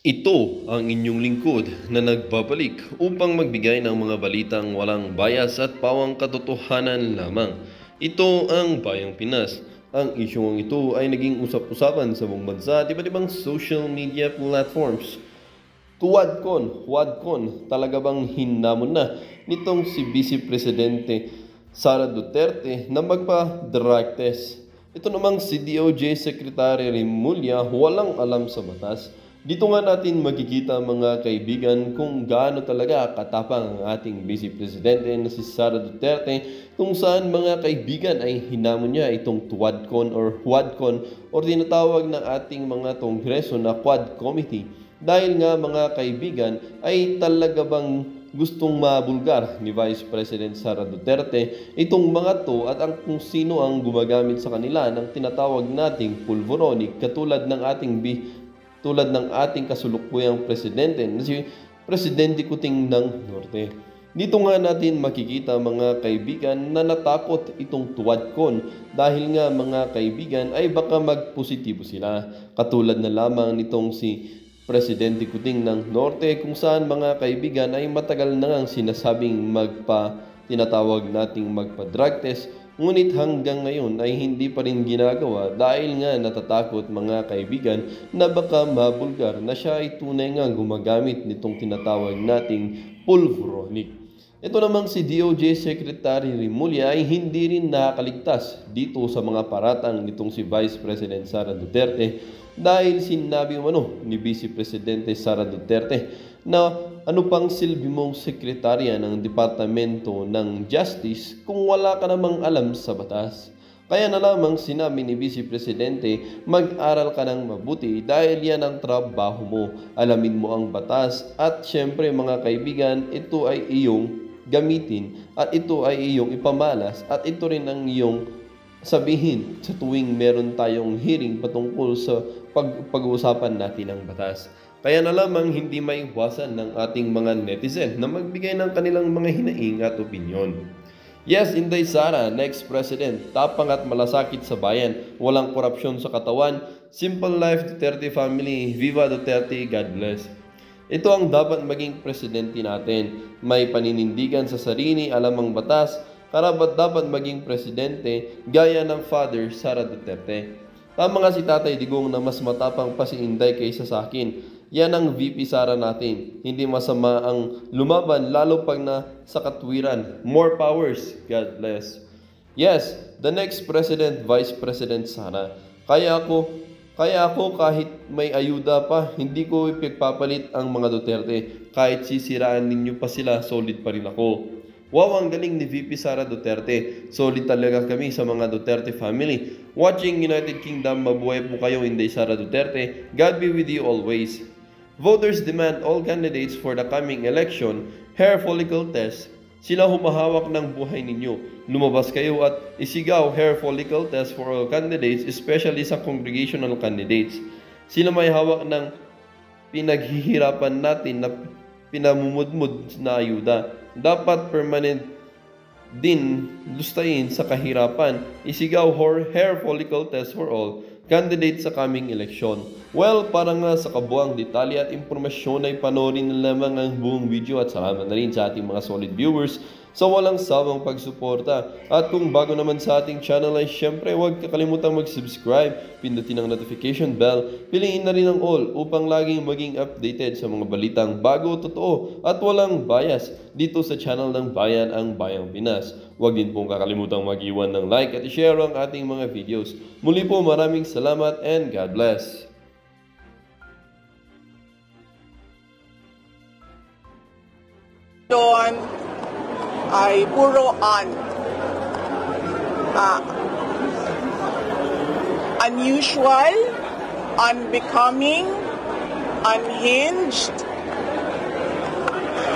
Ito ang inyong lingkod na nagbabalik upang magbigay ng mga balitang walang bias at pawang katotohanan lamang. Ito ang Bayang Pinas. Ang isyong ito ay naging usap-usapan sa buong bansa at iba't ibang social media platforms. Huwadkon, talaga bang hinamon na nitong si Vice Presidente Sara Duterte na magpa-drug test? Ito namang si DOJ Secretary Remulla walang alam sa batas. Dito nga natin makikita mga kaibigan kung gaano talaga katapang ang ating Vice Presidente na si Sara Duterte kung saan mga kaibigan ay hinamon niya itong Huwadkon o tinatawag ng ating mga Kongreso na Quad Committee. Dahil nga mga kaibigan ay talaga bang gustong mabulgar ni Vice President Sara Duterte itong mga to at ang kung sino ang gumagamit sa kanila ng tinatawag nating pulveronic tulad ng ating kasulukuyang presidente na si Presidente Kuting ng Norte. Dito nga natin makikita mga kaibigan na natakot itong Huwadkon dahil nga mga kaibigan ay baka magpositibo sila. Katulad na lamang nitong si Presidente Kuting ng Norte kung saan mga kaibigan ay matagal na ngang sinasabing tinatawag nating magpa-drug test. Ngunit hanggang ngayon ay hindi pa rin ginagawa dahil nga natatakot mga kaibigan na baka mabulgar na siya ay tunay nga gumagamit nitong tinatawag nating pulveronic. Ito namang si DOJ Secretary Remulla ay hindi rin nakakaligtas dito sa mga paratang nitong si Vice President Sara Duterte dahil sinabi ni Vice Presidente Sara Duterte na ano pang silbi mong sekretarya ng Departamento ng Justice kung wala ka namang alam sa batas. Kaya na lamang sinabi ni Vice Presidente, mag-aral ka ng mabuti dahil yan ang trabaho mo. Alamin mo ang batas at syempre mga kaibigan, ito ay iyong gamitin at ito ay iyong ipamalas at ito rin ang iyong sabihin sa tuwing meron tayong hearing patungkol sa pag-uusapan natin ng batas. Kaya na lamang hindi maiwasan ng ating mga netizen na magbigay ng kanilang mga hinaing at opinyon. Yes, Inday Sara, next president, tapang at malasakit sa bayan, walang korupsyon sa katawan, simple life Duterte family, viva Duterte, God bless. Ito ang dapat maging presidente natin, may paninindigan sa sarili, alam ang batas, karapat dapat maging presidente gaya ng father Sara Duterte. Tama nga si Tatay Digong na mas matapang pa si Inday kaysa sa akin. Yan ang VP Sara natin. Hindi masama ang lumaban lalo pag na sa katwiran. More powers. God bless. Yes, the next president, Vice President Sara. Kaya ako kahit may ayuda pa, hindi ko ipagpapalit ang mga Duterte. Kahit sisiraan ninyo pa sila, solid pa rin ako. Wow, ang galing ni VP Sara Duterte. Solid talaga kami sa mga Duterte family. Watching United Kingdom, mabuhay po kayo, Inday Sara Duterte. God be with you always. Voters demand all candidates for the coming election, hair follicle test. Sila humahawak ng buhay ninyo. Lumabas kayo at isigaw hair follicle test for all candidates, especially sa congregational candidates. Sila may hawak ng pinaghihirapan natin na pinamumudmud na ayuda. Dapat permanent din lustayin sa kahirapan. Isigaw hair follicle test for all candidates sa coming election. Well, para nga sa kabuang detalye at impormasyon ay panoorin na lamang ang buong video at salamat na rin sa ating mga solid viewers sa walang sawang pagsuporta. At kung bago naman sa ating channel ay syempre huwag kakalimutang mag-subscribe, pindutin ang notification bell, piliin na rin ang all upang laging maging updated sa mga balitang bago, totoo at walang bias dito sa channel ng Bayan ang Bayang Pinas. Huwag din pong kakalimutang mag-iwan ng like at i-share ang ating mga videos. Muli po maraming salamat and God bless. Doon ay puro unusual, unbecoming, unhinged.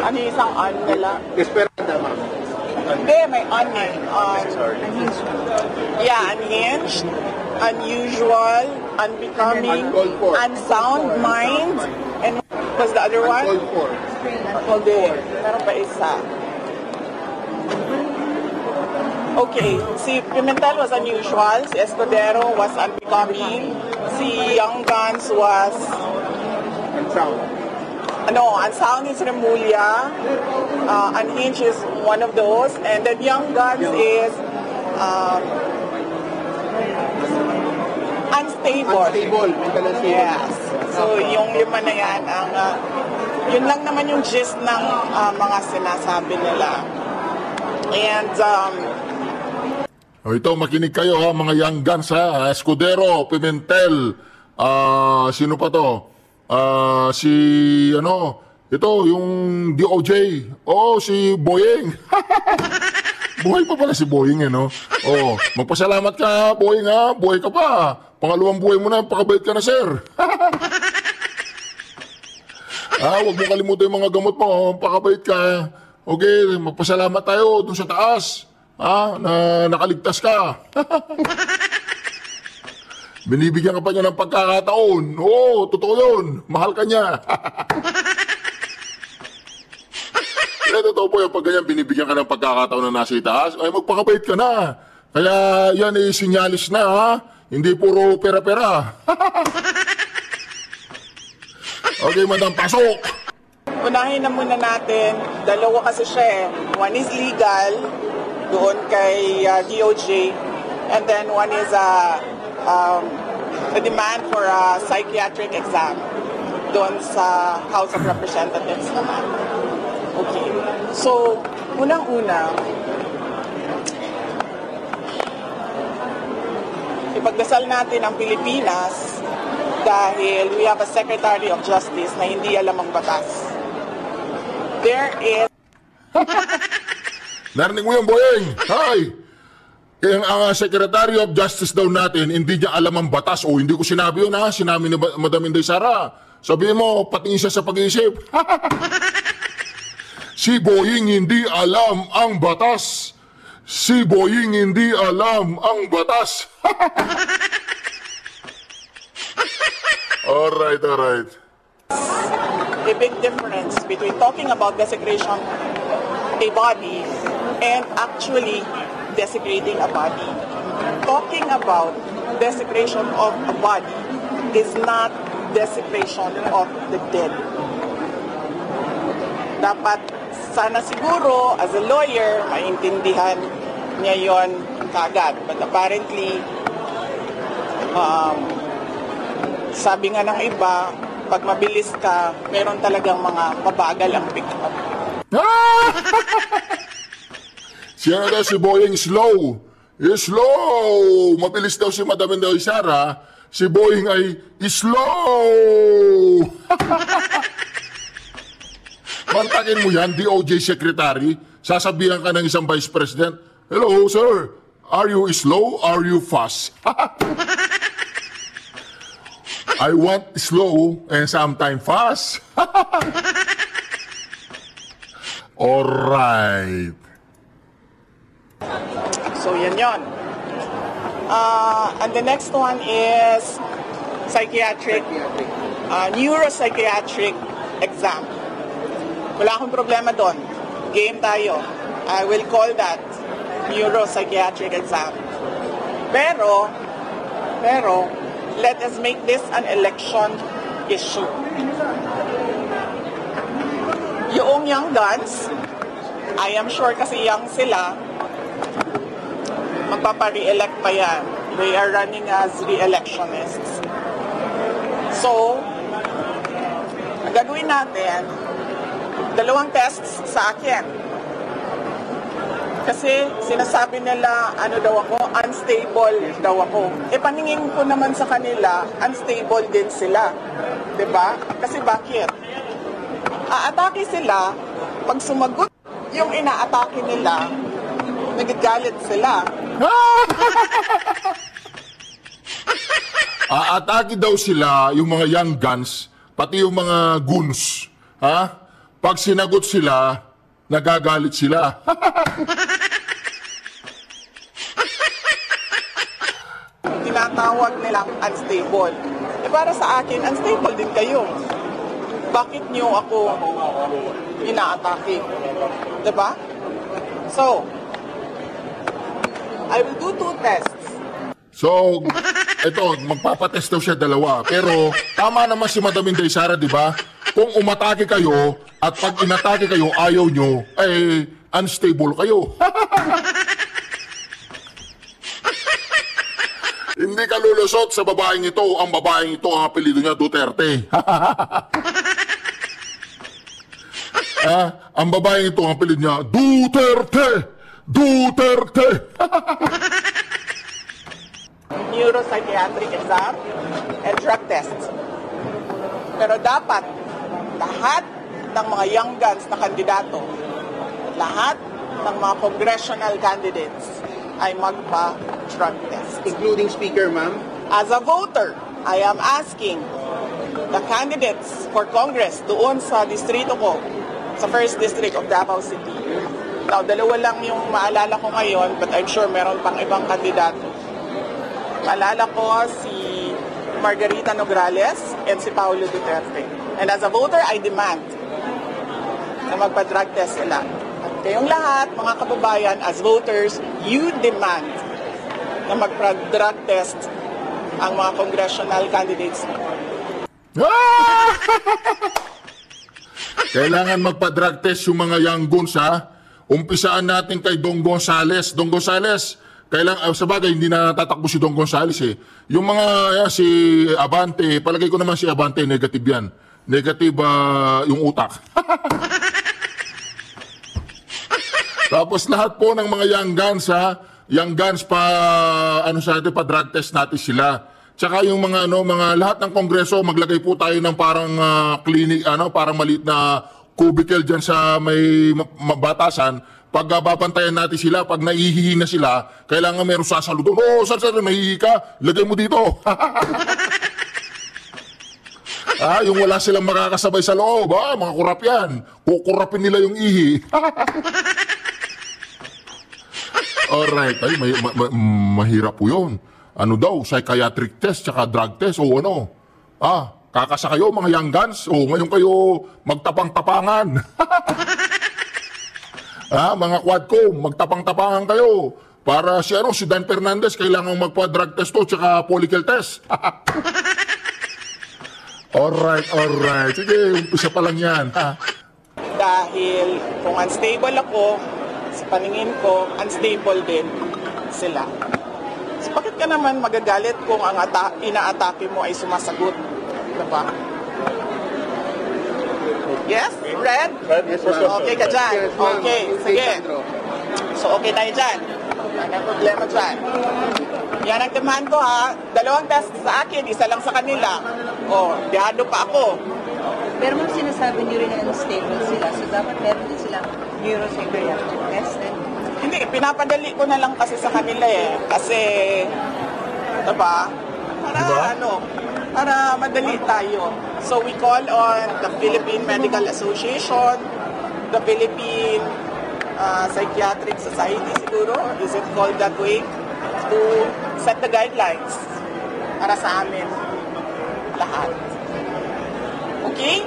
Ano yung isang un nila? Esperada, ma'am. Hindi, may un eh. Sorry. Yeah, unhinged, unusual, unbecoming, unsound mind, and what's the other one? Uncalled for. Hindi, meron pa isa. Okay, si Pimentel was unusual, si Escudero was unbecoming, si Young Guns was unsound? No, Unsound is Remulla, Unhinged is one of those, and then Young Guns is Unstable. Unstable, mental unstable. Yes. So yung lima na yan, yun lang naman yung gist ng mga sinasabi nila. And Ito, makinig kayo ha, mga young guns ha. Escudero, Pimentel, sino pa to? Ito, yung DOJ. Si Boyeng. Buhay pa pala si Boyeng, no? Magpasalamat ka, Boyeng ha. Buhay ka pa. Pangalawang buhay mo na, pakabait ka na, sir. Huwag mo kalimutan yung mga gamot mo, pakabait ka. Okay, magpasalamat tayo dun sa taas. Na nakaligtas ka. Binibigyan ka pa niya ng pagkakataon. Totoo yun. Mahal ka niya. Totoo po yung pag ganyan, binibigyan ka ng pagkakataon na nasa itaas. Ay, magpakabait ka na. Kaya yan sinyalis na, ha? Hindi puro pera-pera. Okay, madam, pasok! unahin na muna natin, dalawa kasi siya eh. One is legal, doon kay DOJ, and then one is a demand for a psychiatric exam doon sa House of Representatives naman. Okay. So, unang-una, ipagdasal natin ang Pilipinas dahil we have a Secretary of Justice na hindi alam ang batas. There is... Narinig mo yung Boyeng? Hi! Kaya ang Secretary of Justice daw natin, hindi niya alam ang batas. O, hindi ko sinabi yun ha. Sinabi ni Madam Inday Sara. Sabihin mo, patingin siya sa pag-iisip. Si Boyeng hindi alam ang batas. Si Boyeng hindi alam ang batas. Alright, alright. A big difference between talking about desecration a body and actually desecrating a body. Talking about desecration of a body is not desecration of the dead. Dapat sana siguro as a lawyer maintindihan niya yon kagad. But apparently sabi nga ng iba, pag mabilis ka, meron talagang mga mabagal ang pick-up. Siya daw si Boyeng slow. Slow! Mabilis daw si Madam Inday Sara. Si Boyeng ay slow! Mantakin mo yan, DOJ Secretary. Sasabihan ka ng isang Vice President, "Hello, sir. Are you slow? Are you fast?" I want slow and sometimes fast. Alright. So yan yon. And the next one is neuropsychiatric exam. Wala akong problema doon. Game tayo. I will call that neuropsychiatric exam. Pero, let us make this an election issue. Yung young guns, I am sure kasi young sila, magpapa-re-elect pa yan. They are running as re-electionists. So, ang gagawin natin, dalawang tests sa akin. Kasi sinasabi nila, ano daw ako, unstable daw ako. Paningin ko naman sa kanila, unstable din sila. Diba? Kasi bakit? Aatake sila, pag sumagot yung inaatake nila, nagagalit sila. Aatake daw sila yung mga young guns, pati yung mga goons. Ha? Pag sinagot sila, nagagalit sila. Tinatawag nilang unstable. Para sa akin, unstable din kayo. Bakit nyo ako inaatake? Diba? So, I will do 2 tests. So, ito, magpapatest daw siya dalawa. Pero, tama naman si Madam Inday Sara, di ba? Kung umatake kayo, at pag inatake kayo, ayaw nyo, ay unstable kayo. Hindi ka lulusot sa babaeng ito. Ang babaeng ito, ang apelido niya, Duterte. Ang babaeng ito, ang apelido niya, Duterte! Duterte! Neuropsychiatric exam and drug test. Pero dapat lahat ng mga young guns na kandidato, lahat ng mga congressional candidates ay magpa-drug test. Including speaker, ma'am? As a voter, I am asking the candidates for Congress doon sa distrito ko, sa 1st District of Davao City. Now, dalawa lang yung maalala ko ngayon, but I'm sure meron pang ibang kandidato. Maalala ko si Margarita Nograles and si Paulo Duterte. And as a voter, I demand na magpa-drug test sila. At kayong lahat, mga kababayan, as voters, you demand na magpa-drug test ang mga congressional candidates. Kailangan magpa-drug test yung mga young guns, ha? Umpisaan natin kay Dong Gonzales. Dong Gonzales, kailangan, sa bagay, hindi na tatakbo si Dong Gonzales, eh. Yung mga, si Abante, palagay ko naman si Abante, negative yan. Negative yung utak. Tapos lahat po ng mga young guns, ha? Young guns pa, sa atin, pa-drug test natin sila. Tsaka yung mga, mga lahat ng kongreso, maglagay po tayo ng parang clinic, parang maliit na cubicle dyan sa may batasan. Pag babantayan natin sila, pag naihihi na sila, kailangan meron sasaludo. Sir, nahihihi ka? Lagay mo dito. Yung wala silang makakasabay sa loob, mga kurap yan. Kukurapin nila yung ihi. Alright, mahirap po yun. Ano daw, psychiatric test, tsaka drug test, o ano? Kakasa kayo, mga young guns, o ngayon kayo magtapang-tapangan. Mga quadco, magtapang-tapangan kayo. Para si Dan Fernandez, kailangan magpa-drug test to, tsaka follicle test. Alright. Sige, umpisa pa lang yan. Dahil kung unstable ako, sa paningin ko, unstable din sila. So, bakit ka naman magagalit kung ang inaatake mo ay sumasagot? Diba? Yes? Red? Okay ka dyan? Okay, sige. So, okay tayo dyan. Anong problema dyan? Yan ang demand ko, ha? 2 test sa akin, isa lang sa kanila. Dihado pa ako. Pero ma'am, sinasabi niyo rin na unstable sila, so dapat meron din silang neuropsychiatric test. Hindi, pinapadali ko na lang kasi sa kanila, eh. Kasi, diba? Para madali tayo. So we call on the Philippine Medical Association, the Philippine Psychiatric Society siguro, is it called that way, to set the guidelines para sa amin lahat. Okay?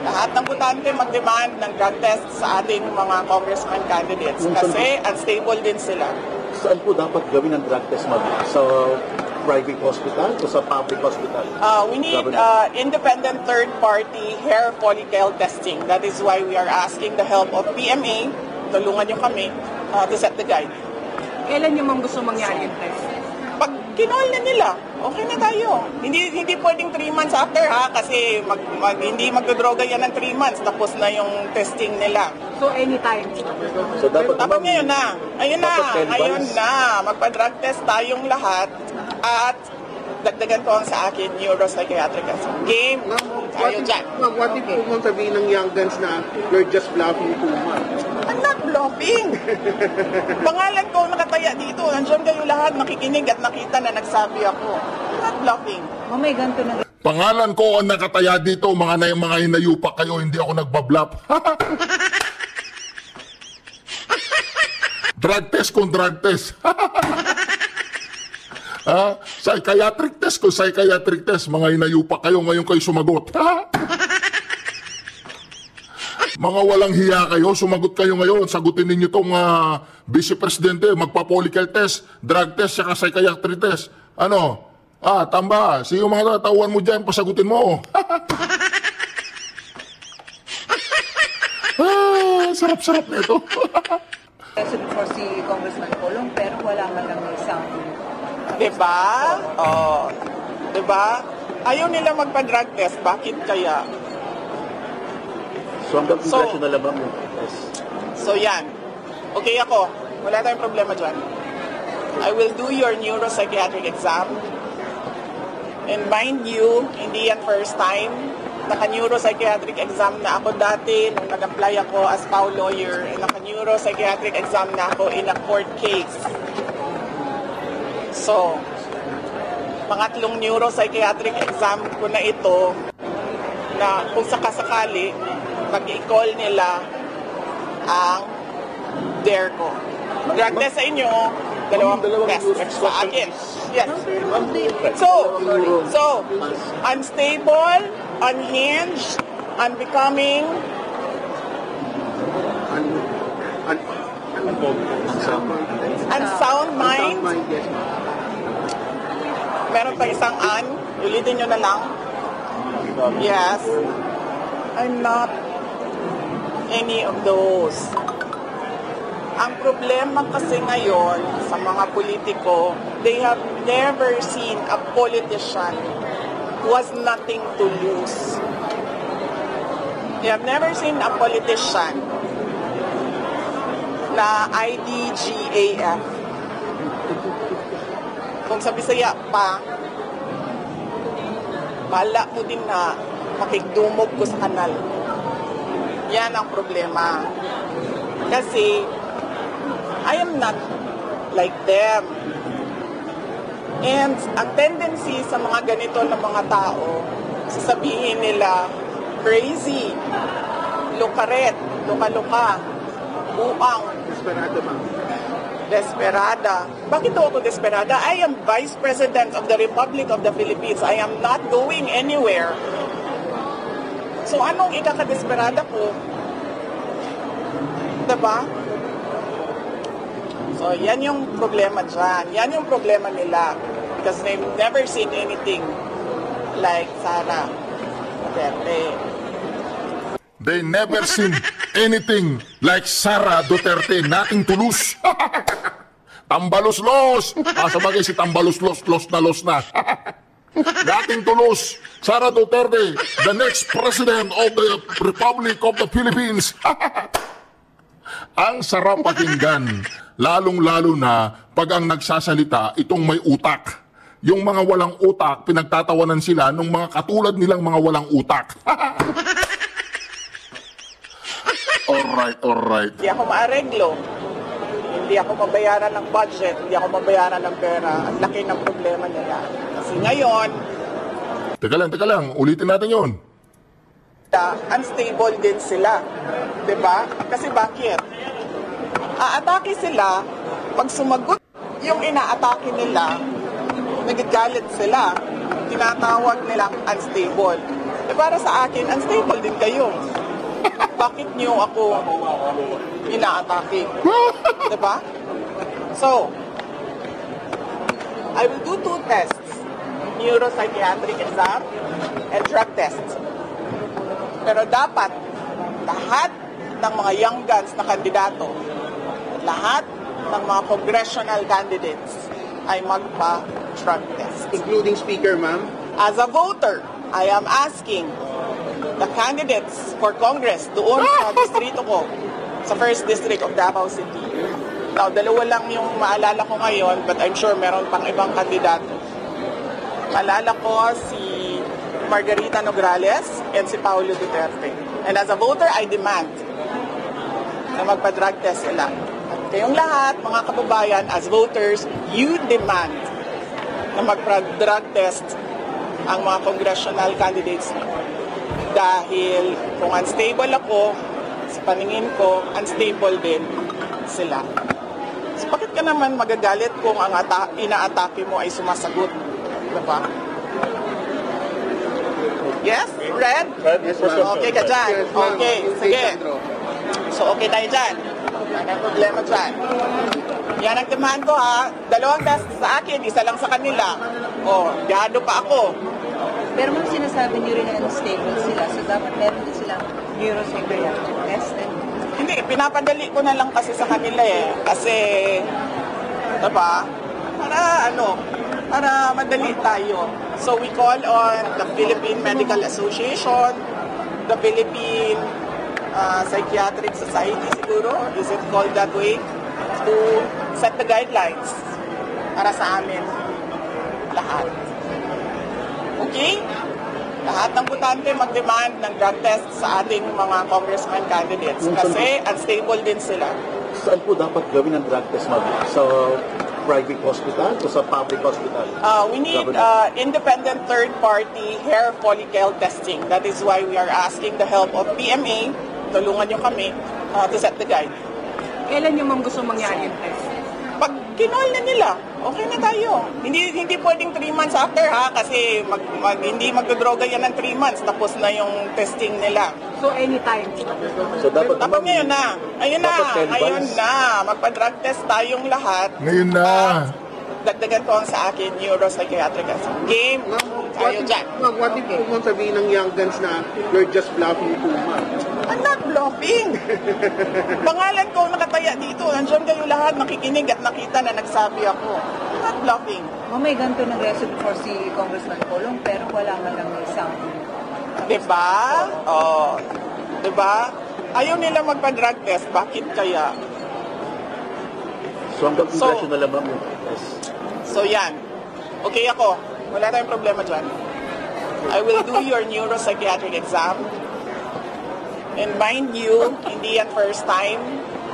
Lahat ng butante mag-demand ng drug test sa ating mga congressman candidates kasi unstable din sila. Saan po dapat gawin ang drug test, ma'am? Sa private hospital o sa public hospital? We need independent third-party hair follicle testing. That is why we are asking the help of PMA, tulungan nyo kami, to set the guide. Kailan nyo mang gusto mangyari yung test? Pag kinol na nila, okay na tayo. Hindi pwedeng 3 months after, ha? Kasi hindi magdodroga yan ng 3 months, tapos na yung testing nila. So anytime? So dapat ngayon na. Ayun na. Magpa-drug test tayong lahat. At dagdagan ko ang sa akin, neuropsychiatric game. Tayo dyan. What if po mong sabihin ng young guns na you're just bluffing too much? I'm not bluffing. Pangalan ko nakataya dito. Nandiyan kayo lahat nakikinig at nakita na nagsabi ako. I'm not bluffing. May ganito na. Pangalan ko ang nakataya dito, mga hinayupa kayo, hindi ako nagbablap. Drug test kung drug test. Psychiatric test kung psychiatric test, mga hinayupa kayo, ngayon kayo sumagot. Mga walang hiya kayo, sumagot kayo ngayon. Sagutin ninyo itong Vice Presidente, magpa-polycal test, drug test, saka psychiatry test. Ano? Tamba, sige mga tauhan mo dyan, pasagutin mo. Sarap-sarap na ito. For si Congressman Colong, pero wala man lang isang... Diba? Diba? Ayaw nila magpa-drug test. Bakit kaya? So hanggang congressional lang yung test. So yan. Okay ako. Wala tayong problema dyan. I will do your neuropsychiatric exam. And mind you, hindi yan first time. Naka-neuropsychiatric exam na ako dati nung nag-apply ako as PAW lawyer. And naka-neuropsychiatric exam na ako in a court case. So, pangatlong neuropsychiatric exam ko na ito na kung sakasakali, mag-i-call nila ang DARE ko. Drug test sa inyo, dalawang test sa akin. Yes. So, unstable, unhinged, unbecoming, unsound mind. Meron pa isang ulitin nyo na lang. Yes. I'm not any of those. Ang problema kasi ngayon sa mga politiko, they have never seen a politician who has nothing to lose. They have never seen a politician na IDGAF. Kung sa Bisaya pa, bala mo din na makigdumog ko sa kanal. Yan ang problema. Kasi, I am not like them. And ang tendency sa mga ganito na mga tao, sasabihin nila, crazy, lukaret, luka-luka, buang, desperada. Bakit ako desperada? I am Vice President of the Republic of the Philippines. I am not going anywhere. So anong ikakadesperada ko? Diba? So yan yung problema dyan. Yan yung problema nila. Because they've never seen anything like Sara Duterte. They never seen anything like Sara Duterte, nating tulus. Tambalos-los. Sabagay si Tambalos-los, los na. Dating tulus, Sara Duterte, the next president of the Republic of the Philippines. Ang sarap pakinggan, lalong-lalo na pag ang nagsasalita itong may utak. Yung mga walang utak, pinagtatawanan sila ng mga katulad nilang mga walang utak. Alright. Hindi ako maareglo. Hindi ako mabayaran ng budget. Hindi ako mabayaran ng pera. Ang laki ng problema nila. Kasi ngayon, Teka lang, ulitin natin yon. Unstable din sila. Diba? Kasi bakit? Aatake sila, pag sumagot yung inaatake nila, nagagalit sila. Tinatawag nilang unstable. Para sa akin, unstable din kayo. Bakit niyo ako inaatake? Diba? So, I will do 2 tests. Neuropsychiatric exam and drug test. Pero dapat, lahat ng mga young guns na kandidato, lahat ng mga congressional candidates ay magpa-drug test. Including speaker, ma'am? As a voter, I am asking the candidates for Congress doon sa distrito ko, sa 1st District of Davao City. Now, 2 lang yung maalala ko ngayon, but I'm sure meron pang ibang kandidato. Maalala ko si Margarita Nograles and si Paulo Duterte. And as a voter, I demand na magpa-drug test sila. At kayong lahat, mga kababayan, as voters, you demand na magpa-drug test ang mga congressional candidates niyo. Dahil kung unstable ako, sa paningin ko, unstable din sila. So, bakit ka naman magagalit kung ang inaatake mo ay sumasagot? Diba? Yes? Red? Yes, ma'am. Okay ka dyan? Yes, ma'am. Okay, sige. Sandro. So, okay tayo dyan. Wala problema dyan. Yan ang timahan ko ha. 2 test sa akin, isa lang sa kanila. O, gado pa ako. Pero mga sinasabi niyo rin na unstable sila, so dapat meron din silang neuropsychiatric test. Hindi, pinapadali ko na lang kasi sa kanila eh. Kasi, diba? Para madali tayo. So we call on the Philippine Medical Association, the Philippine Psychiatric Society siguro, is it called that way, to set the guidelines para sa amin lahat. Okay? Lahat ng butante mag-demand ng drug test sa ating mga congressman candidates kasi unstable din sila. Saan po dapat gawin ang drug test, ma'am? Sa private hospital o sa public hospital? We need independent third-party hair follicle testing. That is why we are asking the help of PMA. Tulungan nyo kami to set the guide. Kailan nyo ma'am gusto mangyari yung test? Pag kinol na nila, okay na tayo. Hindi pwedeng 3 months after ha, kasi hindi magdodroga yan ng 3 months, tapos na yung testing nila. So anytime? So dapat Ngayon na. Ayun na. Dapat 10 Ngayon months. na. Magpa-drug test tayong lahat. Ngayon na. Dagdagan ko ang sa akin, neuropsychiatric. Game. Tayo dyan. Ma'am, what if po mong sabihin ng young guns na you're just bluffing too much? I'm not bluffing. Pangalan ko nakataya dito. Nandiyan kayo lahat nakikinig at nakita na nagsabi ako. I'm not bluffing. May ganito nag-resume for si Congressman Colong pero wala man lang isang. Diba? Oh. Diba? Ayaw nila magpa-drug test. Bakit kaya? So hanggang congressional lang, ma'am. Yes. So yan. Okay ako. Wala tayong problema dyan. I will do your neuropsychiatric exam. And mind you, hindi yan first time.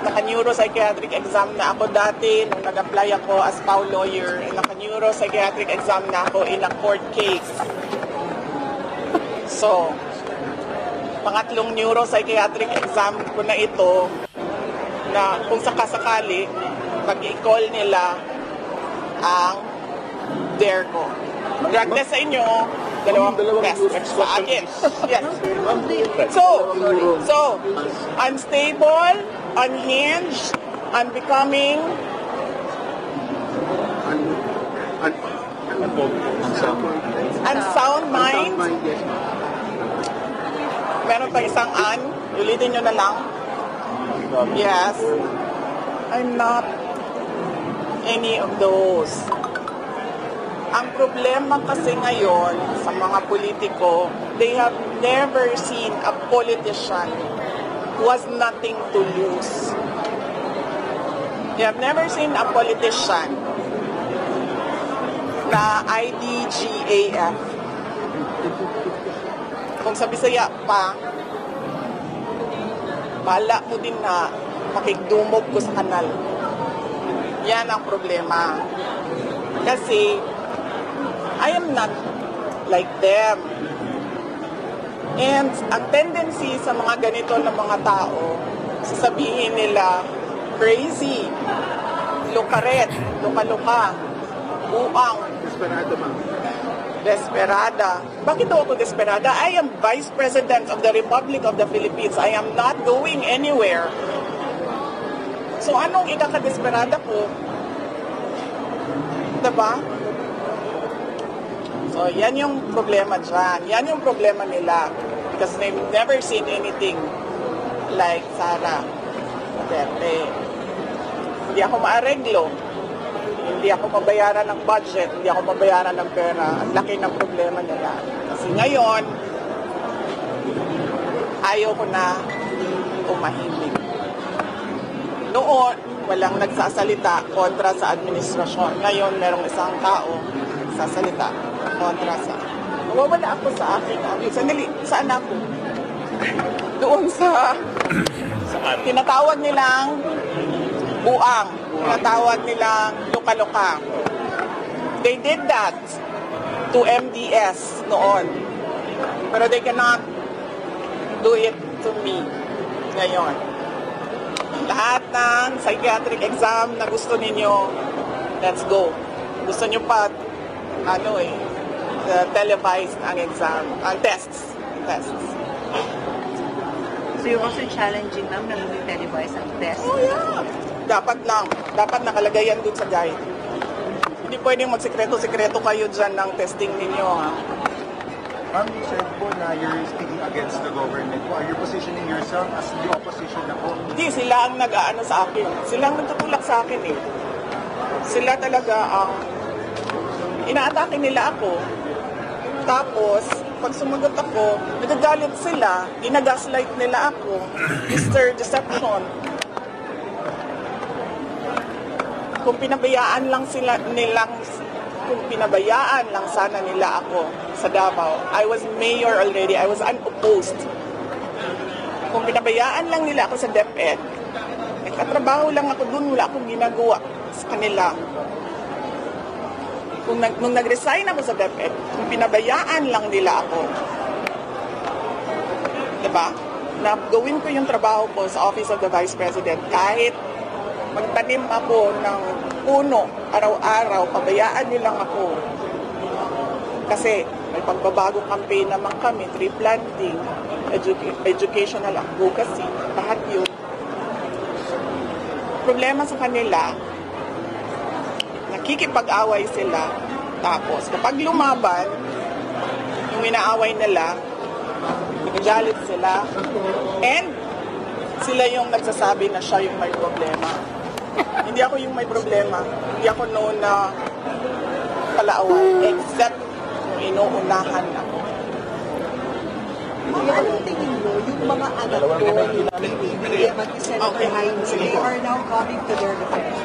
Naka-neuropsychiatric exam na ako dati nung nag-apply ako as PAW lawyer. Naka-neuropsychiatric exam na ako in a court case. So, pangatlong neuropsychiatric exam ko na ito na kung sakasakali, mag-i-call nila ang DARE ko. Drug test sa inyo, dalawang test sa akin. Yes. So, unstable, unhinged, unbecoming, unsound mind. Yes, ma'am. Meron pa isang ulitin nyo na lang. Yes. I'm not any of those. Ang problema kasi ngayon sa mga politiko, they have never seen a politician who has nothing to lose. They have never seen a politician na IDGAF. Kung sa Bisaya pa, bahala mo din na makigdumog ko sa kanal. Yan ang problema. Kasi, I am not like them. And ang tendency sa mga ganito na mga tao, sasabihin nila, crazy, lukaret, luka-luka, buang, Desperado, ma'am. desperada. Bakit daw ako desperada? I am Vice President of the Republic of the Philippines. I am not going anywhere. So anong ikakadesperada ko? Diba? So yan yung problema dyan. Yan yung problema nila. Because they've never seen anything like Sara Duterte. Hindi ako maareglo. Hindi ako mabayaran ng budget, hindi ako mabayaran ng pera. Ang laki ng problema nila. Kasi ngayon, ayaw ko na umahimik. Noon, walang nagsasalita kontra sa administrasyon. Ngayon, merong isang tao nagsasalita kontra sa... Nawawala ako sa akin. Sandali, saan ako? Doon sa... tinatawag nilang buang. Tinatawag nilang luka-luka. They did that to MDS noon. Pero they cannot do it to me ngayon. Lahat ng psychiatric exam na gusto ninyo, let's go. Gusto nyo pa, televised ang exam, ang tests. So you're also challenging them na hindi televised ang test? Oh yeah. Dapat lang. Dapat nakalagay yan dun sa guide. Hindi pwedeng magsekreto-sekreto kayo dyan ng testing ninyo, ha? Ma'am, you said po na you're speaking against the government. Are you positioning yourself as the opposition na po? Hindi, sila ang nag-aano sa akin. Sila ang nagtutulak sa akin, eh. Sila talaga ang inaatake nila ako. Tapos, pag sumagot ako, nagagalit sila, ginagaslight nila ako. Mr. Deception. Kung pinabayaan lang sana nila ako sa Davao, I was mayor already, I was unopposed. Kung pinabayaan lang nila ako sa DepEd, nagkatrabaho lang ako dun, wala akong ginagawa sa kanila. Nung nag-resign ako sa DepEd, kung pinabayaan lang nila ako, diba, na gawin ko yung trabaho ko sa Office of the Vice President, kahit magtanim ako ng puno araw-araw, pabayaan nilang ako. Kasi may pagbabagong campaign naman kami, tree planting, educational advocacy, lahat yun. Problema sa kanila, nakikipag-away sila, tapos kapag lumaban, yung inaaway nila, nagagalit sila, and sila yung nagsasabi na siya yung may problema. Hindi ako yung may problema. Hindi ako noon na palaaway, except inuunahan ako. Ma'am, anong tingin mo, yung mga anak ko, Okay, sige. they are now coming to their defense?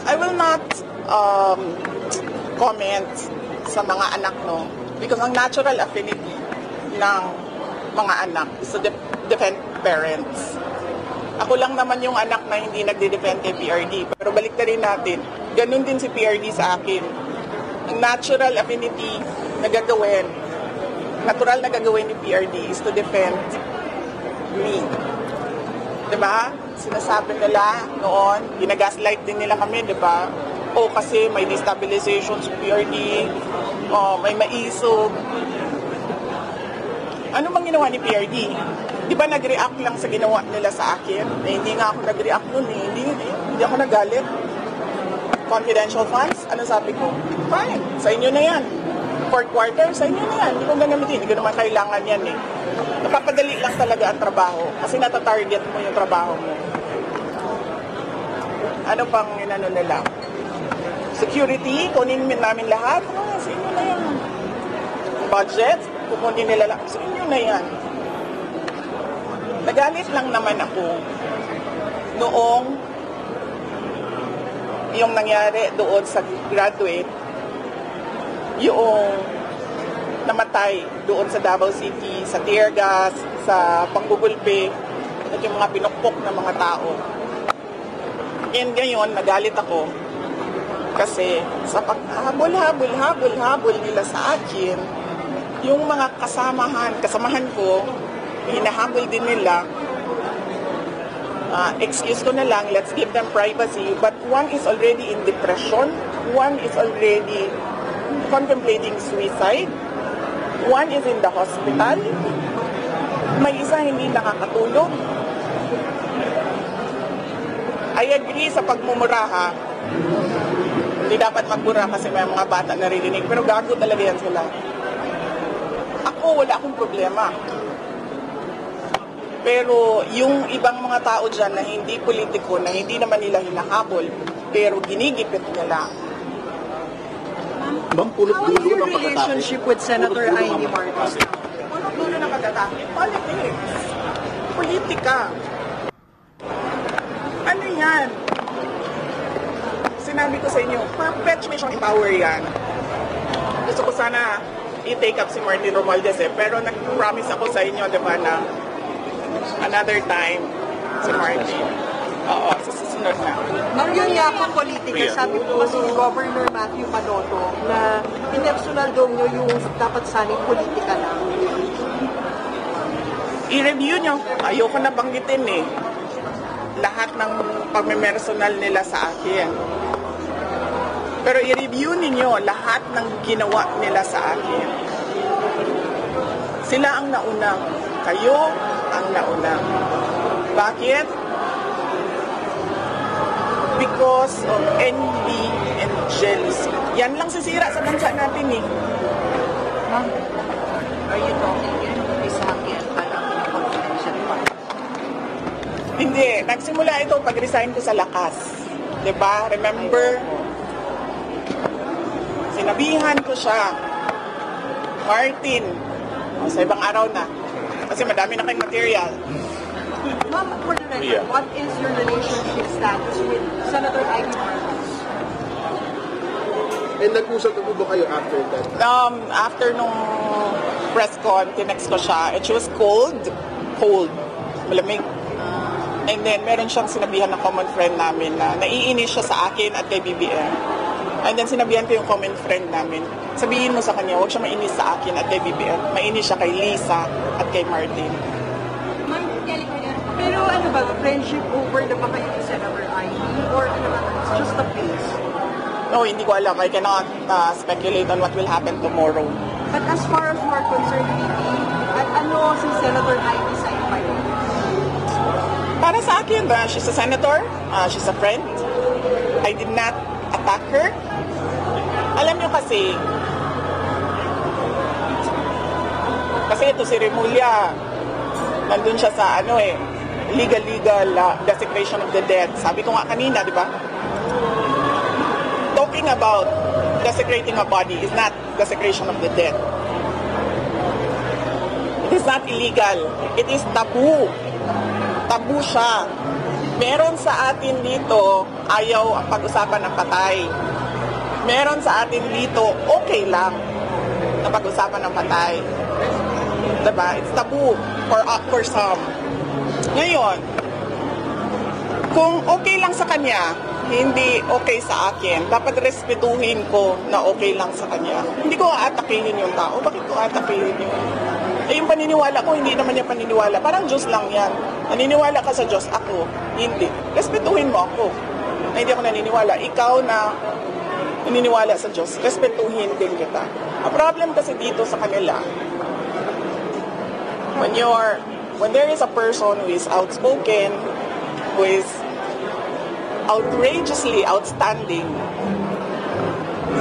I will not comment sa mga anak, no? Because ang natural affinity ng mga anak is to defend parents. Ako lang naman yung anak na hindi nagde-defend kay PRD. Pero balik na rin natin, ganun din si PRD sa akin. Ang natural affinity na gagawin, natural na gagawin ni PRD is to defend me. Diba? Sinasabi nila noon, ginagaslight din nila kami, diba? O kasi may destabilization sa PRD, may maisog. Ano bang ginawa ni PRD? Di ba nag-react lang sa ginawa nila sa akin? Hindi nga ako nag-react nun eh. Hindi ako nagalit. Confidential funds? Ano sabi ko? Fine, sa inyo na yan. Fourth quarter, sa inyo na yan. Hindi ko gagamitin. Hindi ko naman kailangan yan eh. Napapadali lang talaga ang trabaho. Kasi natatarget mo yung trabaho mo. Ano pang inano nila? Security, kunin namin lahat. Sa inyo na yan. Budget, kukunin nila lang. Sa inyo na yan. Nagalit lang naman ako noong yung nangyari doon sa graduate, yung namatay doon sa Davao City, sa tear gas, sa panggugulpi, at yung mga pinukpok ng mga tao. And ngayon, nagalit ako kasi sa paghabol-habol nila sa akin, yung mga kasamahan ko, hinahabol din nila, excuse ko na lang, let's give them privacy, but one is already in depression, one is already contemplating suicide, one is in the hospital, may isa hindi nakakatulog. I agree sa pagmumura, ha. Hindi dapat magmura kasi may mga bata naririnig, pero gago talaga yan sila. Ako, wala akong problema. Pero yung ibang mga tao dyan na hindi politiko, na hindi naman nila hinahabol, pero ginigipit nila. Ma'am, How is your relationship with Senator Amy Marcos? Puno-puno na pagkatake. Politics. Politika. Ano yan? Sinabi ko sa inyo, perpetuation in power yan. Gusto ko sana i-take up si Martin Romualdez pero nag-promise ako sa inyo, di ba, na another time si Martin. Oo, sa susunod na. Ma'am, yun nga po politika, sabi po kasi ni Governor Matthew Padoto na personal daw nyo yung dapat saning politika lang. I-review nyo. Ayoko na banggitin eh. Lahat ng pagmemersonal nila sa akin. Pero i-review ninyo lahat ng ginawa nila sa akin. Sila ang nauna. Kayo ang nauna. Bakit? Because of envy and jealousy. Yan lang sisira sa bansa natin eh. Ma'am, are you talking kay sa akin para confidential pa? Hindi. Nagsimula ito pag-resign ko sa Lakas. Diba? Remember? Sinabihan ko siya, Martin, sa ibang araw na. Kasi madami na kayong material. Ma'am, for the record, what is your relationship status with Senator Ivy Marcos? And nag-usap na po ba kayo after that? After nung press con, tinext ko siya, and she was cold, malamig. And then, meron siyang sinabihan ng common friend namin na naiinis siya sa akin at kay BBM. And then, sinabihan ko yung common friend namin, sabihin mo sa kanya, huwag siya mainis sa akin at kay BBM. Mainis siya kay Lisa at kay Martin. Pero ano ba, friendship over na ba kayo ni Senator Ivy? Or ano ba, it's just a phase? No, hindi ko alam. I cannot speculate on what will happen tomorrow. But as far as you are concerned, ano si Senator Ivy sa iyo? Para sa akin, she's a senator, she's a friend. I did not attack her. Alam niyo kasi ito si Remulla, nandun siya sa legal desecration of the dead. Sabi ko nga kanina, di ba? Talking about desecrating a body is not desecration of the dead. It is not illegal. It is taboo. Tabu siya. Meron sa atin dito, ayaw ang pag-usapan ng patay. Meron sa atin dito, okay lang na pag-usapan ng patay. Diba? It's taboo for some. Ngayon, kung okay lang sa kanya, hindi okay sa akin, dapat respetuhin ko na okay lang sa kanya. Hindi ko aatakihin yung tao. Bakit ko aatakihin yun? Yung paniniwala ko, hindi naman niya paniniwala. Parang Diyos lang yan. Naniniwala ka sa Diyos, ako. Hindi. Respetuhin mo ako. Na hindi ako naniniwala. Ikaw na naniniwala sa Diyos, respetuhin din kita. Ang problem kasi dito sa kanila, when there is a person who is outspoken, who is outrageously outstanding,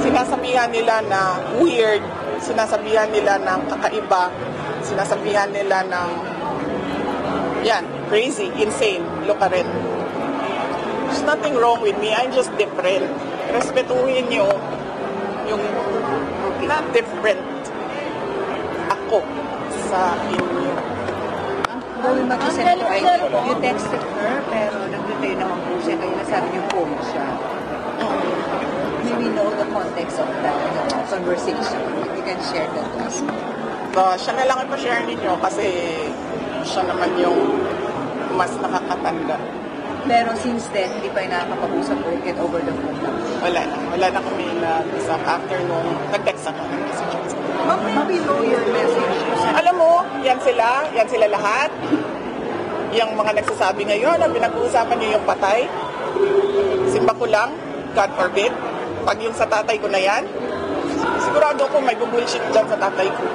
sinasabihan nila na weird, sinasabihan nila ng kakaiba, sinasabihan nila ng crazy, insane, look at it. There's nothing wrong with me, I'm just different. Respetuhin nyo yung different ako sa inyo. Going back to Senator Ivy, you texted her, pero nag-reply naman po siya, kaya nasabi niyo phone siya. Do we know the context of that conversation? If you can share that with us. Siya na lang ipa-share ninyo kasi siya naman yung mas nakakatanda. Pero since then, hindi pa yung nakakapag-usap o get over the phone lang? Wala na kami nag-usap after nung nag-text ako ng messages. Ma'am, maybe know your message. Alam mo, yan sila lahat. Yung mga nagsasabi ngayon na pinag-uusapan niyo yung patay, simba ko lang, God forbid, pag yung sa tatay ko na yan, sigurado ko may bubullshit dyan sa tatay ko.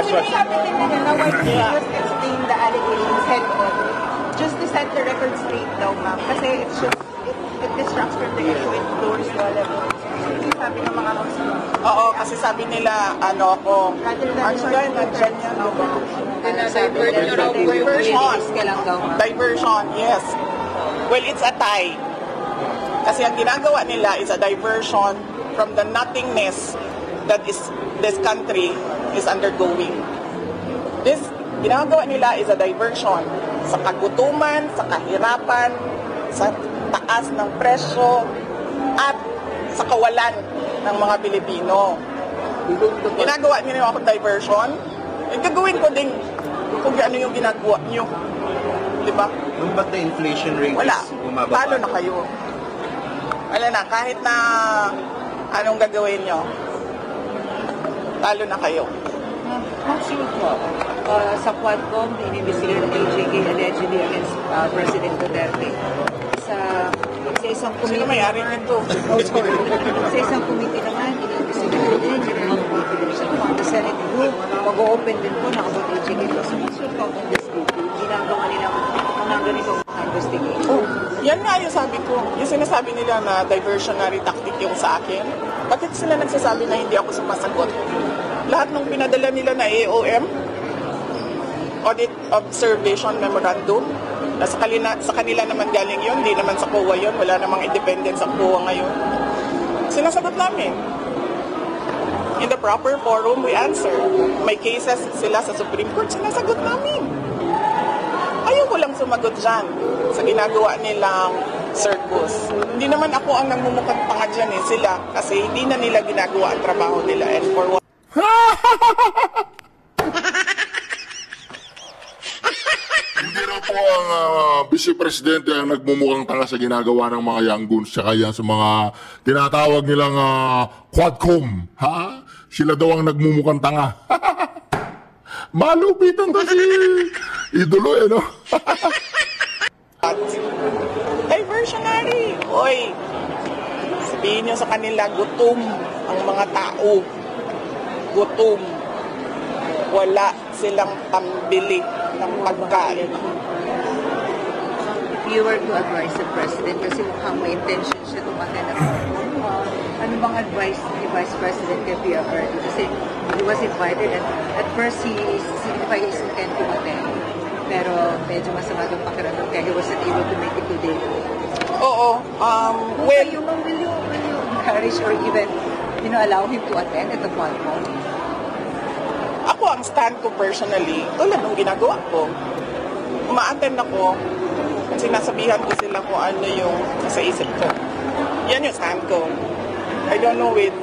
Kasi sabi din nila, why don't you just explain the allegations head on? Just to set the record straight daw, ma'am. Kasi it's just, it distracts from the issue, it lowers the level. Sabi ng mga councilor. Oo, kasi sabi nila, ako, diversion, yes. Well, it's a tie. Kasi ang ginagawa nila is a diversion from the nothingness that this country is undergoing. This ginagawa nila is a diversion sa kagutuman, sa kahirapan, sa taas ng presyo, at sa kawalan ng mga Pilipino. Ginagawa niyo ako diversion, gagawin ko din kung ano yung ginagawa niyo. Diba? Nung ba't na inflation rate wala. is bumababa? Talo na kayo. Wala na, kahit na anong gagawin nyo, talo na kayo. Councilor po, sa Quadcom, inimbestigahan ng AJK allegedly against President Duterte. Sa Sa isang Sino committee may-ari naman, nito? sa isang committee naman, iniimbestigahan din, the Senate group, mag-open din po, nakapag-educate po. So, ginagawa nilang mga ganitong investigation. Oh, yan nga yung sabi ko. Yung sinasabi nila na diversionary tactic yung sa akin. Bakit sila nagsasabi na hindi ako sumasagot? Lahat ng pinadala nila na AOM, Audit Observation Memorandum, na sa kanila naman galing yun, hindi naman sa COA yun, wala namang independence ang COA ngayon. Sinasagot namin. In the proper forum, we answer. May cases sila sa Supreme Court, sinasagot namin. Ayaw ko lang sumagot dyan sa ginagawa nilang circus. Hindi naman ako ang nagmumukhang tanga dyan sila kasi hindi na nila ginagawa ang trabaho nila and for what? Hindi na po ang Vice Presidente ang nagmumukhang tanga sa ginagawa ng mga young goons tsaka yan sa mga tinatawag nilang Quadcom. Ha? Sila daw ang nagmumukhang tanga. Malupitan to si Idolo no? Diversionary. Oy, sabihin nyo sa kanila, gutom ang mga tao. Gutom. Wala silang pambili ng pagkain. If you were to advise the President, kasi mukhang may intention siya tumakan na ano bang advice ni Vice President kay PRRD? Kasi he was invited and at first he signified his intent to attend. Pero medyo masama yung pakiramdam kaya he wasn't able to make it today. Oo. Will you encourage or even allow him to attend at the Qualcomm? Ako, ang stand ko personally, tulad ng ginagawa ko, uma-attend ako at sinasabihan ko sila kung ano yung nasa isip ko. Yan yung stand ko. I don't know with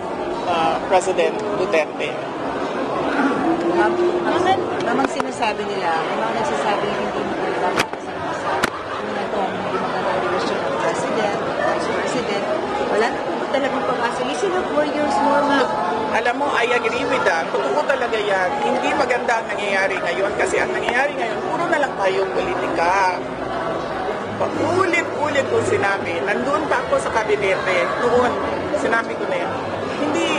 President Duterte. Mamang sinasabi nila, may mga nagsasabi hindi maganda makasama itong hindi magandang relasyon ng President, Vice President. Wala na po talagang pag-asa. Listen up 4 years more, ma'am. Alam mo, I agree with that. Totoo talaga yan. Hindi maganda ang nangyayari ngayon kasi ang nangyayari ngayon, puro na lang tayong politika. Ulit-ulit ko sinabi, nandun pa ako sa kabinete, noon, sinabi ko na yan. Hindi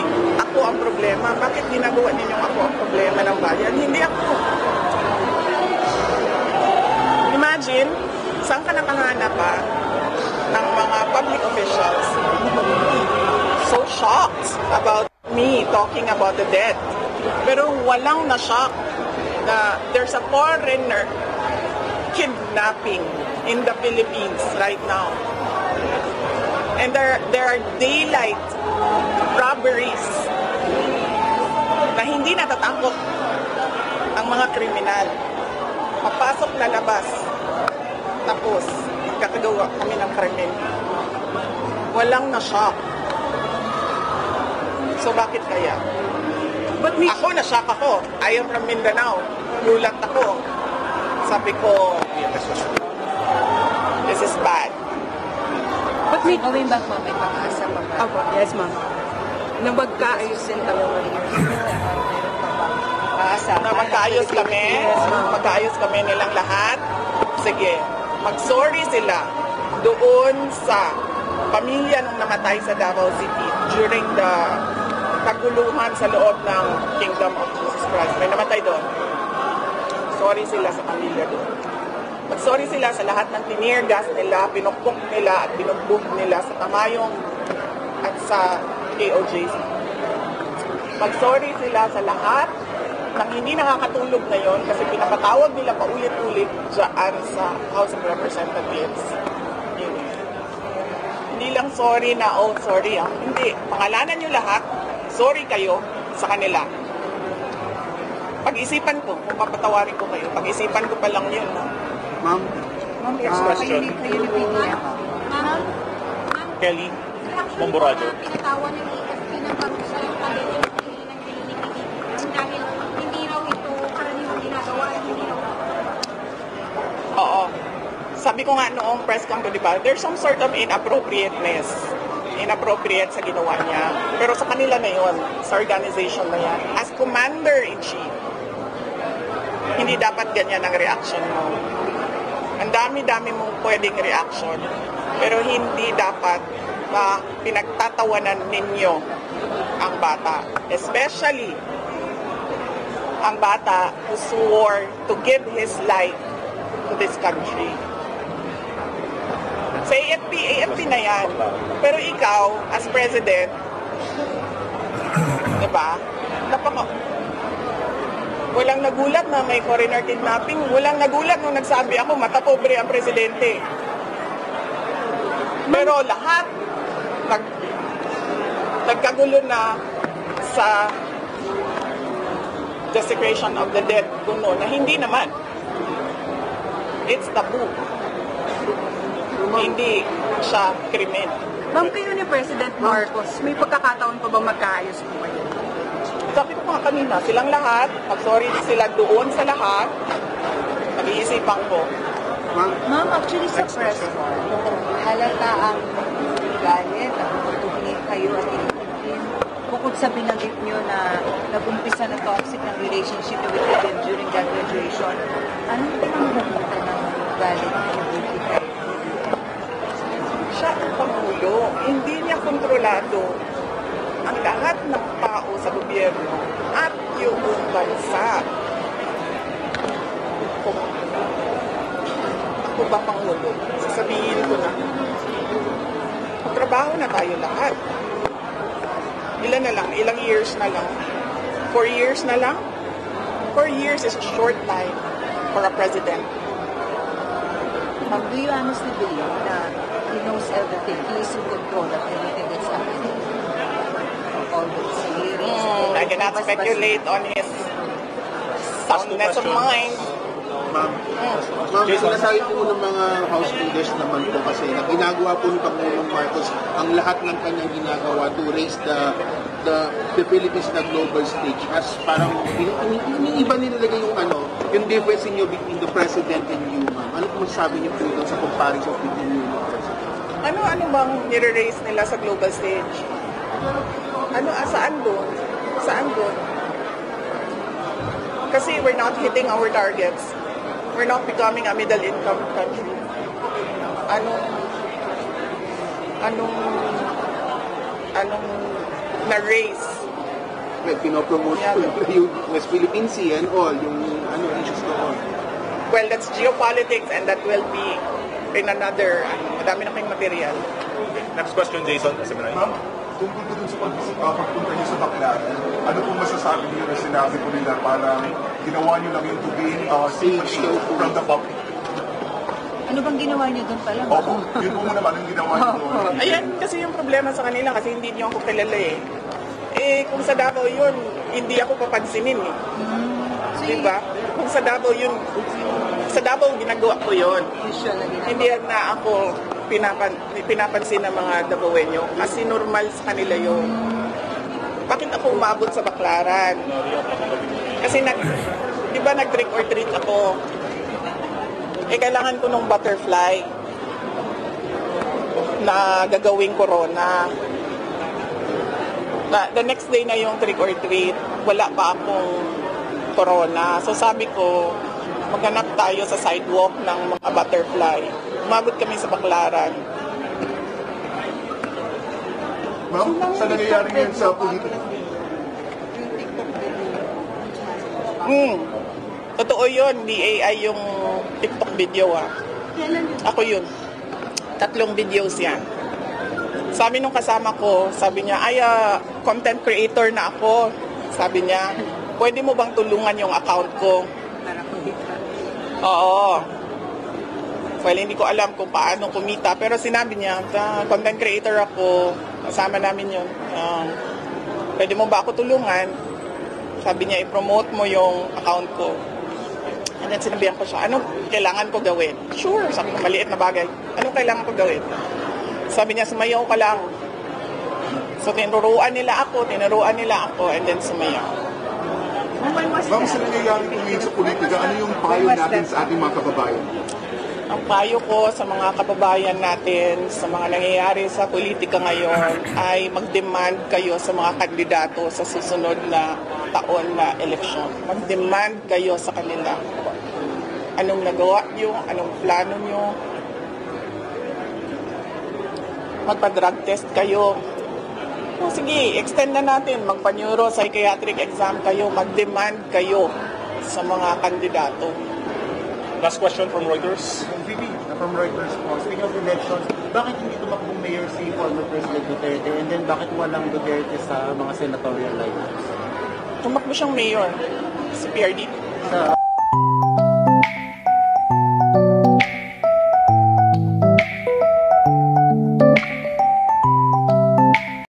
ako ang problema. Bakit ginagawa ninyong ako ang problema ng bayan? Hindi ako. Imagine, saan ka nakahanap ng mga public officials so shocked about me talking about the dead. Pero walang na-shock na there's a foreigner kidnapping in the Philippines right now. And there are daylight robberies na hindi natatakot ang mga kriminal. Papasok na labas. Tapos, kakagawa kami ng krimen. Walang na-shock. So, bakit kaya? Ako, na-shock ako. I am from Mindanao. Gulat ako. Sabi ko, this is bad. But may going back, ma'am, may pag-asa pa ba? Opo, yes ma'am. Na magkaayos din kami. Na magkaayos kami. Magkaayos kami nilang lahat. Sige, mag-sorry sila doon sa pamilya nung namatay sa Davao City during the kaguluhan sa loob ng Kingdom of Jesus Christ. May namatay doon. Sorry sila sa pamilya doon. Mag-sorry sila sa lahat ng tinir gas nila, pinukpok nila at binugbog nila sa Tamayong at sa KOJC. Mag-sorry sila sa lahat ng hindi nakakatulog ngayon kasi pinapatawag nila paulit-ulit dyan sa House of Representatives. Yun. Hindi lang sorry na, oh sorry Hindi. Pangalanan nyo lahat, sorry kayo sa kanila. Pag-isipan ko, kung papatawarin ko kayo, pag-isipan ko pa lang yun. Ma'am, Next question. Kayo ni PDM. Kelly Momborado. Pinatawan ng EFP ng parusa yung pagdating ng PDP dahil hindi raw ito karaniwang ginagawa at hindi raw. Oo. Sabi ko nga noong press con ko, di ba, there's some sort of inappropriateness. Inappropriate sa ginawa niya. Pero sa kanila na yun, sa organization na yan. As commander-in-chief, hindi dapat ganyan ang reaction mo. Ang dami-dami mong pwedeng reaction. Pero hindi dapat na pinagtatawanan ninyo ang bata. Especially ang bata who swore to give his life to this country. Sa AFP na yan. Pero ikaw, as president, diba? Walang nagulat na may foreigner kidnapping. Walang nagulat nung nagsabi ako, matapobre ang presidente. Pero lahat nagkagulo na sa desecration of the dead kuno na hindi naman. It's taboo. Hindi siya krimen. Ma'am, kayo ni President Marcos, may pagkakataon pa ba magkaayos po kayo? Sabi ko nga kanina, silang lahat, mag-sorry sila doon sa lahat, nag-iisipan ko. Ma'am, actually sa press halata ang galit, ang pagtubingin kayo at inipin. Bukod sa binanggit nyo na nag-umpisa na toxic ng relationship with them during that graduation, anong pinamumutan ng galit na inipin kayo? Siya ang Pangulo, hindi niya kontrolado ang lahat ng tao sa gobyerno at yung bansa. Kung ako ba Pangulo, sasabihin ko na, magtrabaho na tayo lahat. Ilan na lang, ilang years na lang. 4 years na lang? 4 years is a short time for a president. Do you honestly believe that he knows everything? He is in control of everything that's happening? All those hearings? I cannot speculate on his soundness of mind. Ma'am, sinasabi po ng mga House leaders naman po kasi na ginagawa po ni Pangulong Marcos ang lahat ng kanyang ginagawa to raise the Philippines na global stage as parang iniiba nilalagay yung difference niyo between the President and you, ma'am. Ano po masasabi niyo po doon sa comparison between you and the President? Ano bang nire-raise nila sa global stage? Saan doon? Saan doon? Kasi we're not hitting our targets. We're not becoming a middle-income country. Anong na-raise? Well, pinopromote po yung West Philippine Sea and all, yung issues doon. Well, that's geopolitics and that will be in another, madami na kayong material. Next question, Jason. Ma'am, tungkol po dun sa pagpunta niyo sa Baclaran, ano pong masasabi niyo na sinabi po nila parang ginawa niyo lang yung to gain sympathy from the public? Ano bang ginawa niyo doon pala? Opo, yun po muna ba yung ginawa niyo doon? Ayan, kasi yung problema sa kanila kasi hindi niyo ako kilala eh. Kung sa Davao yun, hindi ako papansinin eh. Diba? Kung sa Davao yun, sa Davao ginagawa ko yun. Hindi na ako pinapansin ng mga Davaoenyo kasi normal sa kanila yun. Bakit ako umabot sa Baclaran? Kasi di ba nag-trick or treat ako? Kailangan ko nung butterfly na gagawing corona. The next day na yung trick or treat, wala pa akong corona. So sabi ko, maghanap tayo sa sidewalk ng mga butterfly. Umabot kami sa Baclaran. Ma'am, sa nangyayari ngayon sa politika? Totoo yun, DAI yung TikTok video Ako yun. 3 videos yan. Sabi nung kasama ko, sabi niya, content creator na ako. Sabi niya, pwede mo bang tulungan yung account ko? Oo. Well, hindi ko alam kung paano kumita. Pero sinabi niya, content creator ako. Kasama namin yun. Pwede mo ba ako tulungan? Sabi niya, i-promote mo yung account ko. And then sinabihan ko siya, anong kailangan ko gawin? Sure, sabi ko, maliit na bagay. Anong kailangan ko gawin? Sabi niya, sumayaw ka lang. So, tinuruan nila ako, and then sumayaw. Ma'am, sa nangyayari po ngayon sa politika, ano yung payo natin sa ating mga kababayan? Ang payo ko sa mga kababayan natin, sa mga nangyayari sa politika ngayon, ay mag-demand kayo sa mga kandidato sa susunod na taon na eleksyon. Mag-demand kayo sa kanila. Anong nagawa nyo? Anong plano nyo? magpa-drug test kayo. O sige, extend na natin, magpa-neuropsychiatric exam kayo, mag-demand kayo sa mga kandidato. Last question from Reuters. VP, from Reuters po, speaking of elections, bakit hindi tumakbong mayor si former President Duterte and then bakit walang Duterte sa mga senatorial lineups? Tumakbo siyang mayor, si PRD. Sa